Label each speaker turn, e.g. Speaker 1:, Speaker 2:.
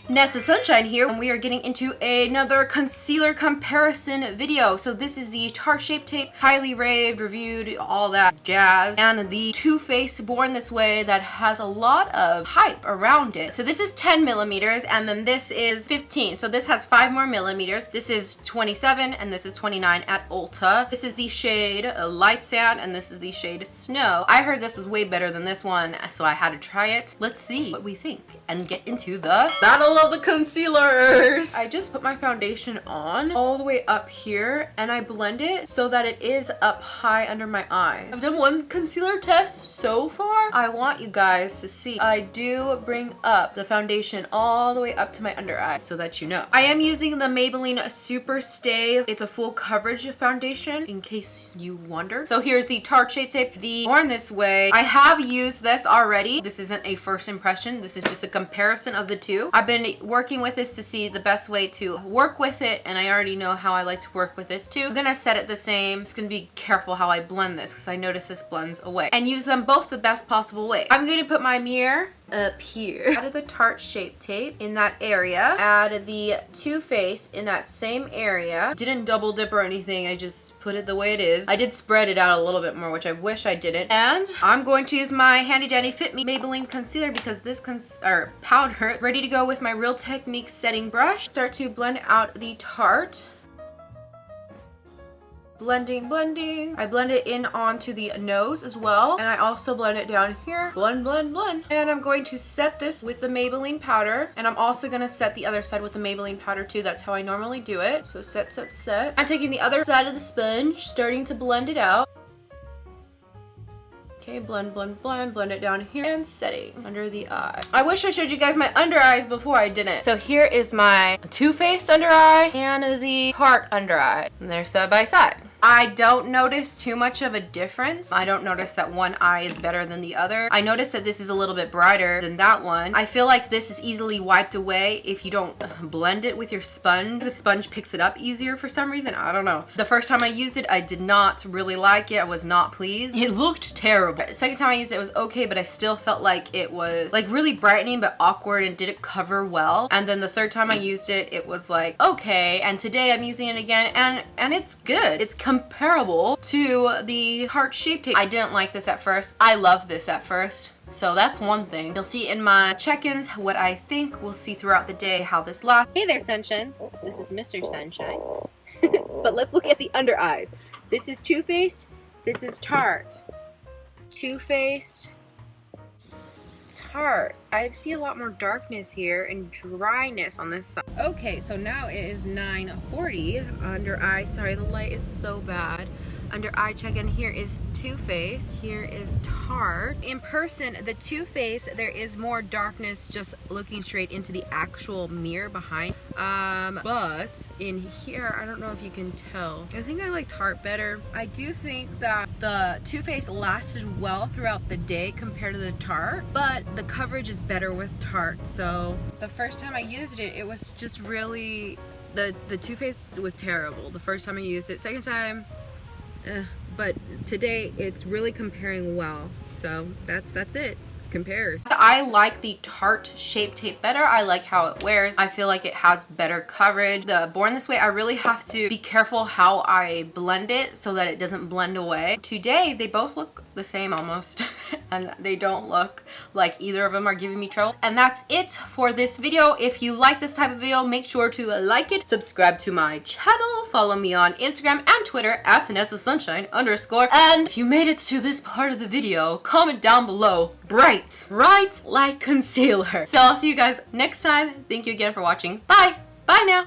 Speaker 1: Nessa Sunshine here, and we are getting into another concealer comparison video. So this is the Tarte Shape Tape, highly raved, reviewed, all that jazz, and the Too Faced Born This Way that has a lot of hype around it. So this is 10 millimeters, and then this is 15. So this has 5 more millimeters. This is 27, and this is 29 at Ulta. This is the shade Light Sand, and this is the shade Snow. I heard this was way better than this one, so I had to try it. Let's see what we think and get into the battle of the concealers. I just put my foundation on all the way up here, and I blend it so that it is up high under my eye. I've done one concealer test so far. I want you guys to see I do bring up the foundation all the way up to my under eye so that you know. I am using the Maybelline Super Stay. It's a full coverage foundation in case you wonder. So here's the Tarte Shape Tape, the Born This Way. I have used this already. This isn't a first impression. This is just a comparison of the two. I've been working with this to see the best way to work with it, and I already know how I like to work with this too. I'm gonna set it the same. I'm just gonna be careful how I blend this because I notice this blends away, and use them both the best possible way. I'm gonna put my mirror up here. Added the Tarte Shape Tape in that area. Added the Too Faced in that same area. Didn't double dip or anything. I just put it the way it is. I did spread it out a little bit more, which I wish I didn't. And I'm going to use my handy dandy Fit Me Maybelline concealer because this powder ready to go with my Real Techniques setting brush. Start to blend out the Tarte. Blending. I blend it in onto the nose as well, and I also blend it down here. Blend. And I'm going to set this with the Maybelline powder, and I'm also going to set the other side with the Maybelline powder too. That's how I normally do it. So set. I'm taking the other side of the sponge, starting to blend it out. Okay, blend it down here, and setting under the eye. I wish I showed you guys my under eyes before I didn't. So here is my Too Faced under eye and the Tarte under eye, and they're side by side. I don't notice too much of a difference. I don't notice that one eye is better than the other. I notice that this is a little bit brighter than that one. I feel like this is easily wiped away if you don't blend it with your sponge. The sponge picks it up easier for some reason. I don't know. The first time I used it, I did not really like it. I was not pleased. It looked terrible. The second time I used it, it was okay, but I still felt like it was like really brightening but awkward and didn't cover well. And then the third time I used it, it was like okay. And today I'm using it again, and it's good. It's comparable to the Tarte Shape Tape. I didn't like this at first. I loved this at first. So that's one thing. You'll see in my check-ins what I think. We'll see throughout the day how this lasts. Hey there, Sunshines. This is Mr. Sunshine. But let's look at the under eyes. This is Too Faced. This is Tarte. Too Faced. Tarte. I see a lot more darkness here and dryness on this side. Okay, so now it is 9:40. Under eye, sorry, the light is so bad. Under eye check-in, here is Too Faced. Here is Tarte. In person, the Too Faced, there is more darkness just looking straight into the actual mirror behind. But in here, I don't know if you can tell. I think I like Tarte better. I do think that the Too Faced lasted well throughout the day compared to the Tarte, but the coverage is better with Tarte. So the first time I used it, it was just really, the Too Faced was terrible. The first time I used it. Second time, but today it's really comparing well. So that's it. Compares. I like the Tarte Shape Tape better. I like how it wears. I feel like it has better coverage. The Born This Way, I really have to be careful how I blend it so that it doesn't blend away. Today, they both look the same almost, and they don't look like either of them are giving me trouble. And that's it for this video. If you like this type of video, make sure to like it, subscribe to my channel, follow me on Instagram and Twitter at nessachicas_. And if you made it to this part of the video, comment down below bright like concealer. So I'll see you guys next time. Thank you again for watching. Bye now.